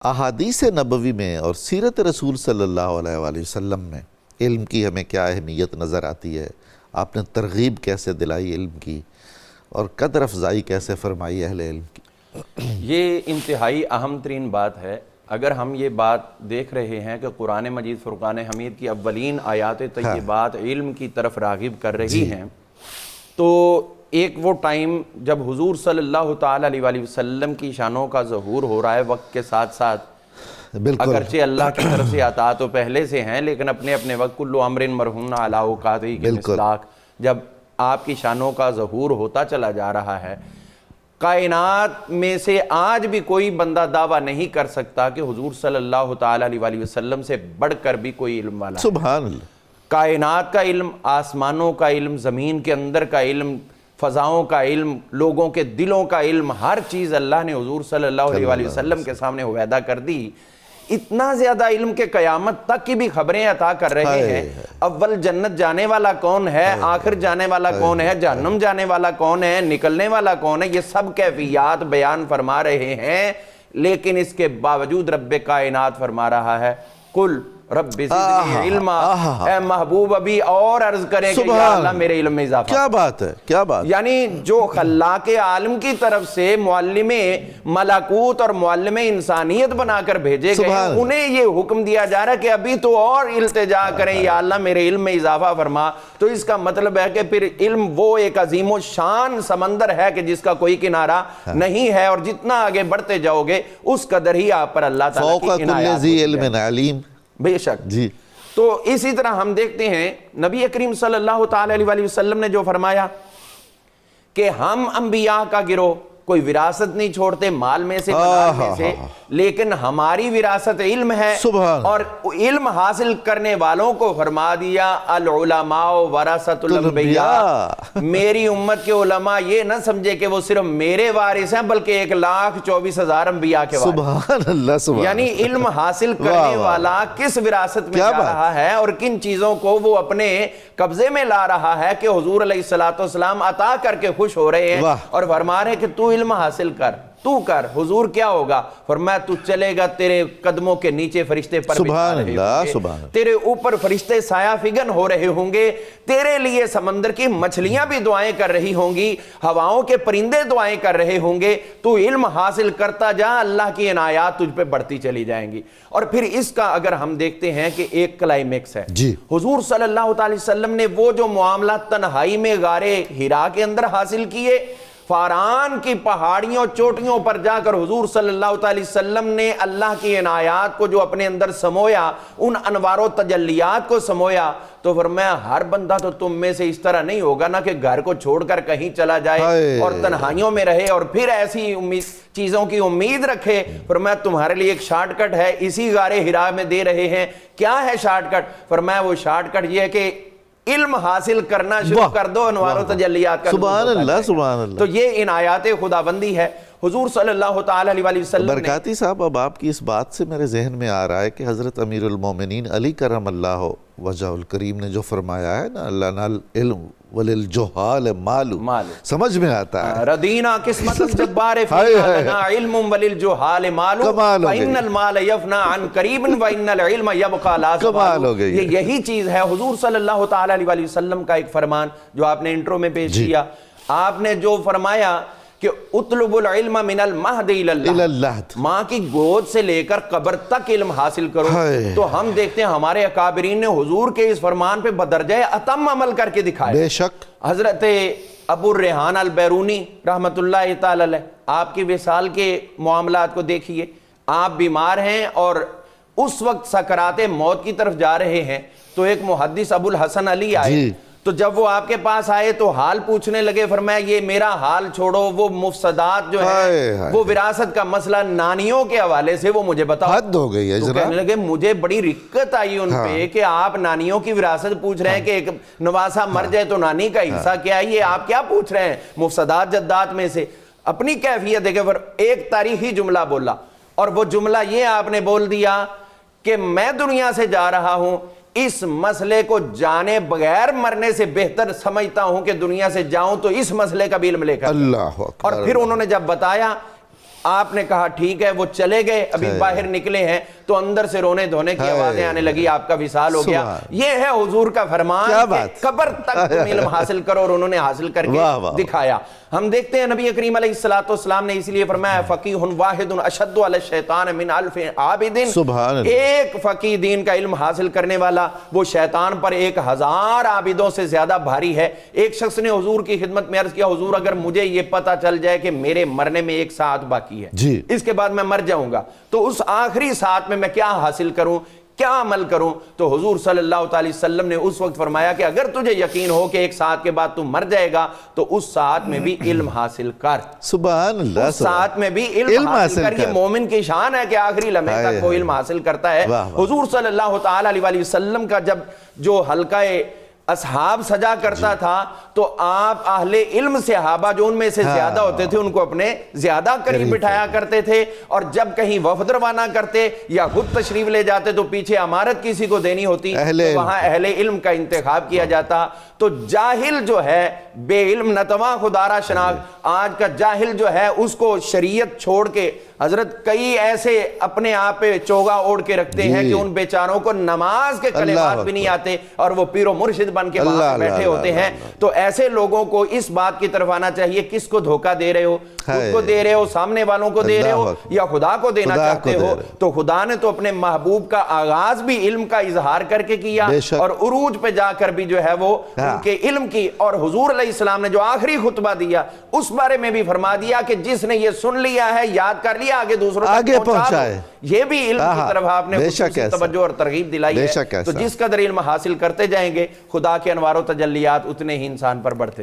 احادیث نبوی میں اور سیرت رسول صلی اللہ علیہ وآلہ وسلم میں علم کی ہمیں کیا اہمیت نظر آتی ہے؟ آپ نے ترغیب کیسے دلائی علم کی اور قدر افزائی کیسے فرمائی اہل علم کی؟ یہ انتہائی اہم ترین بات ہے۔ اگر ہم یہ بات دیکھ رہے ہیں کہ قرآن مجید فرقان حمید کی اولین آیات طیبات علم کی طرف راغب کر رہی ہیں، تو ایک وہ ٹائم جب حضور صلی اللہ تعالیٰ علیہ وآلہ وسلم کی شانوں کا ظہور ہو رہا ہے وقت کے ساتھ ساتھ، اگرچہ اللہ کی طرف سے عطا تو پہلے سے ہیں لیکن اپنے اپنے وقت کل امر مرہون علی اوقاتہ کے مصداق، جب آپ کی شانوں کا ظہور ہوتا چلا جا رہا ہے، کائنات میں سے آج بھی کوئی بندہ دعویٰ نہیں کر سکتا کہ حضور صلی اللہ تعالیٰ علیہ وآلہ وسلم سے بڑھ کر بھی کوئی علم والا ہے۔ سبحان اللہ۔ کائنات کا علم، آسمانوں کا علم، زمین کے اندر کا علم، فضاؤں کا علم، لوگوں کے دلوں کا علم، ہر چیز اللہ نے حضور صلی اللہ علیہ وآلہ وسلم کے سامنے وعدہ کر دی۔ اتنا زیادہ علم کے قیامت تک کی بھی خبریں عطا کر رہے ہیں۔ اول جنت جانے والا کون ہے، آخر جانے والا کون ہے، جہنم جانے والا کون ہے، نکلنے والا کون ہے، یہ سب کیفیات بیان فرما رہے ہیں، لیکن اس کے باوجود رب کائنات فرما رہا ہے قل رب زدنی علما، اے محبوب ابھی اور عرض کریں کہ یا اللہ میرے علم میں اضافہ۔ کیا بات ہے، کیا بات! یعنی جو خلاق عالم کی طرف سے معلم ملکوت اور معلم انسانیت بنا کر بھیجے گئے، انہیں یہ حکم دیا جا رہا ہے کہ ابھی تو اور التجا کریں یا اللہ میرے علم میں اضافہ فرما۔ تو اس کا مطلب ہے کہ پھر علم وہ ایک عظیم و شان سمندر ہے کہ جس کا کوئی کنارہ نہیں ہے، اور جتنا آگے بڑھتے جاؤ گے اس قدر ہی آپ پر اللہ تعالیٰ کی عنایات فوق کل ذی علم علیم۔ بے شک جی۔ تو اسی طرح ہم دیکھتے ہیں نبی کریم صلی اللہ تعالیٰ علیہ وآلہ وسلم نے جو فرمایا کہ ہم انبیاء کا گروہ کوئی وراثت نہیں چھوڑتے مال میں سے منال میں سے، لیکن ہماری وراثت علم ہے، اور علم حاصل کرنے والوں کو فرما دیا العلماء ورثۃ الانبیاء۔ میری امت کے علماء یہ نہ سمجھے کہ وہ صرف میرے وارث ہیں بلکہ 1,24,000 انبیاء کے وارث۔ سبحان اللہ، سبحان۔ یعنی علم حاصل کرنے والا کس وراثت میں جا رہا ہے اور کن چیزوں کو وہ اپنے قبضے میں لا رہا ہے کہ حضور علیہ السلام عطا کر کے خوش ہو رہے ہیں اور فرما رہے ہیں کہ تو علم حاصل کر، تو کر۔ حضور کیا ہوگا؟ فرمایا تو چلے گا تیرے قدموں کے نیچے فرشتے پر بچھا رہے ہوں گے، تیرے اوپر فرشتے سایہ فگن ہو رہے ہوں گے، تیرے لیے سمندر کی مچھلیاں بھی دعائیں کر رہی ہوں گی، ہواؤں کے پرندے دعائیں کر رہے ہوں گے۔ تو علم حاصل کرتا جا، اللہ کی عنایات تجھ پہ بڑھتی چلی جائیں گی۔ اور پھر اس کا اگر ہم دیکھتے ہیں کہ ایک کلائمیکس ہے، حضور صلی اللہ تعالی وسلم نے وہ جو معاملات تنہائی میں غار حرا کے اندر حاصل کیے، فاران کی پہاڑیوں چوٹیوں پر جا کر حضور صلی اللہ تعالی وسلم نے اللہ کی عنایات کو جو اپنے اندر سمویا، ان انوار و تجلیات کو سمویا، تو فرمایا ہر بندہ تو تم میں سے اس طرح نہیں ہوگا نا کہ گھر کو چھوڑ کر کہیں چلا جائے اور تنہائیوں میں رہے اور پھر ایسی چیزوں کی امید رکھے۔ فرمایا تمہارے لیے ایک شارٹ کٹ ہے، اسی غار حرا میں دے رہے ہیں۔ کیا ہے شارٹ کٹ؟ فرمایا وہ شارٹ کٹ یہ ہے کہ علم حاصل کرنا شروع کر دو، انوار و تجلیات کا۔ سبحان اللہ، سبحان اللہ۔ تو یہ عنایات خداوندی ہے۔ حضور صلی اللہ تعالیٰ علیہ وسلم برکاتی صاحب، اب آپ کی اس بات سے میرے ذہن میں آ رہا ہے کہ حضرت امیر المومنین علی کرم اللہ وجہ الکریم نے جو فرمایا ہے نا، اللہ نال علم وللجہال مال، سمجھ میں آتا ہے ردینا قسمت الجبار فینا لنا علم وللجہال مال فإن المال یفنا عن قریب وإن العلم یبقى لا زوال۔ یہ یہی چیز ہے حضور صلی اللہ تعالیٰ علیہ وسلم کا ایک فرمان جو آپ نے انٹرو میں پیش کیا۔ آپ نے جو فرمایا کہ اطلب العلم من المہد الی اللحد، ماں کی گود سے لے کر قبر تک علم حاصل کرو۔ تو ہم دیکھتے ہیں ہمارے اکابرین نے حضور کے اس فرمان پہ بدرجہ اتم عمل کر کے دکھایا۔ بے شک حضرت ابو الریحان البیرونی رحمۃ اللہ تعالی علیہ، آپ کی وصال کے معاملات کو دیکھیے۔ آپ بیمار ہیں اور اس وقت سکرات موت کی طرف جا رہے ہیں، تو ایک محدث ابو الحسن علی آئے، تو جب وہ آپ کے پاس آئے تو حال پوچھنے لگے۔ فرمایا یہ میرا حال چھوڑو، وہ مفسدات جو ہے، وہ وراثت کا مسئلہ نانیوں کے حوالے سے وہ مجھے بتاؤ۔ حد ہو گئی ہے۔ تو کہنے لگے مجھے بڑی رکت آئی ان پہ کہ آپ نانیوں کی وراثت پوچھ رہے ہیں کہ ایک نواسا مر جائے تو نانی کا حصہ کیا ہے، یہ آپ کیا پوچھ رہے ہیں مفسدات جدات میں سے؟ اپنی کیفیت دیکھیں، ایک تاریخی جملہ بولا، اور وہ جملہ یہ آپ نے بول دیا کہ میں دنیا سے جا رہا ہوں، اس مسئلے کو جانے بغیر مرنے سے بہتر سمجھتا ہوں کہ دنیا سے جاؤں تو اس مسئلے کا بھی علم لے کر۔ اللہ اکبر۔ اور پھر انہوں نے جب بتایا آپ نے کہا ٹھیک ہے، وہ چلے گئے، ابھی باہر نکلے ہیں تو اندر سے رونے دھونے کی آوازیں آنے لگی، آپ کا وصال ہو گیا۔ یہ ہے حضور کا فرمان کہ قبر تک تم علم حاصل کرو، اور انہوں نے حاصل کر کے دکھایا۔ ہم دیکھتے ہیں نبی کریم علیہ السلام نے اس لیے فرمایا فقیہ واحد اشد علی الشیطان من الف عابد، ایک فقیہ دین کا علم حاصل کرنے والا وہ شیطان پر 1000 عابدوں سے زیادہ بھاری ہے۔ ایک شخص نے حضور کی خدمت میں عرض کیا حضور اگر مجھے یہ پتہ چل جائے کہ میرے مرنے میں 1 ساعت باقی ہے، اس کے بعد میں مر جاؤں گا، تو اس آخری ساعت میں کیا حاصل کروں، کیا عمل کروں؟ تو حضور صلی اللہ علیہ وسلم نے اس وقت فرمایا کہ اگر تجھے یقین ہو کہ 1 ساعت کے بعد تو مر جائے گا تو اس ساعت میں بھی علم حاصل کر۔ سبحان اللہ، اس ساعت میں بھی علم حاصل کر۔ یہ مومن کی شان ہے کہ آخری لمحے تک وہ علم حاصل کرتا ہے۔ حضور صلی اللہ تعالی علیہ وسلم کا جب جو حلقہ اصحاب سجا کرتا تھا تو آپ اہل علم صحابہ جو ان میں سے زیادہ ہوتے تھے ان کو اپنے زیادہ قریب بٹھایا کرتے تھے، اور جب کہیں وفد روانہ کرتے یا خود تشریف لے جاتے تو پیچھے امارت کسی کو دینی ہوتی تو وہاں اہل علم کا انتخاب کیا جاتا۔ تو جاہل جو ہے بے علم نتواں خدارا شناخت، آج کا جاہل جو ہے اس کو شریعت چھوڑ کے حضرت کئی ایسے اپنے آپ پہ چوگا اوڑھ کے رکھتے ہیں کہ ان بیچاروں کو نماز کے کلمات بھی نہیں آتے اور وہ پیر و مرشد بن کے وہاں پہ بیٹھے ہوتے ہیں۔ تو ایسے لوگوں کو اس بات کی طرف آنا چاہیے کس کو دھوکہ دے رہے ہو، خود کو دے رہے ہو، سامنے والوں کو دے رہے ہو، یا خدا کو دینا چاہتے ہو؟ تو خدا نے تو اپنے محبوب کا آغاز بھی علم کا اظہار کر کے کیا، اور عروج پہ جا کر بھی جو ہے وہ ان کے علم کی، اور حضور علیہ السلام نے جو آخری خطبہ دیا اس بارے میں بھی فرما دیا کہ جس نے یہ سن لیا ہے، یاد کر لیا، آگے دوسروں تک پہنچائے۔ یہ بھی علم کی طرف آپ نے توجہ اور ترغیب دلائی ہے۔ تو جس قدر علم حاصل کرتے جائیں گے خدا کے انوار و تجلیات اتنے ہی انسان پر بڑھتے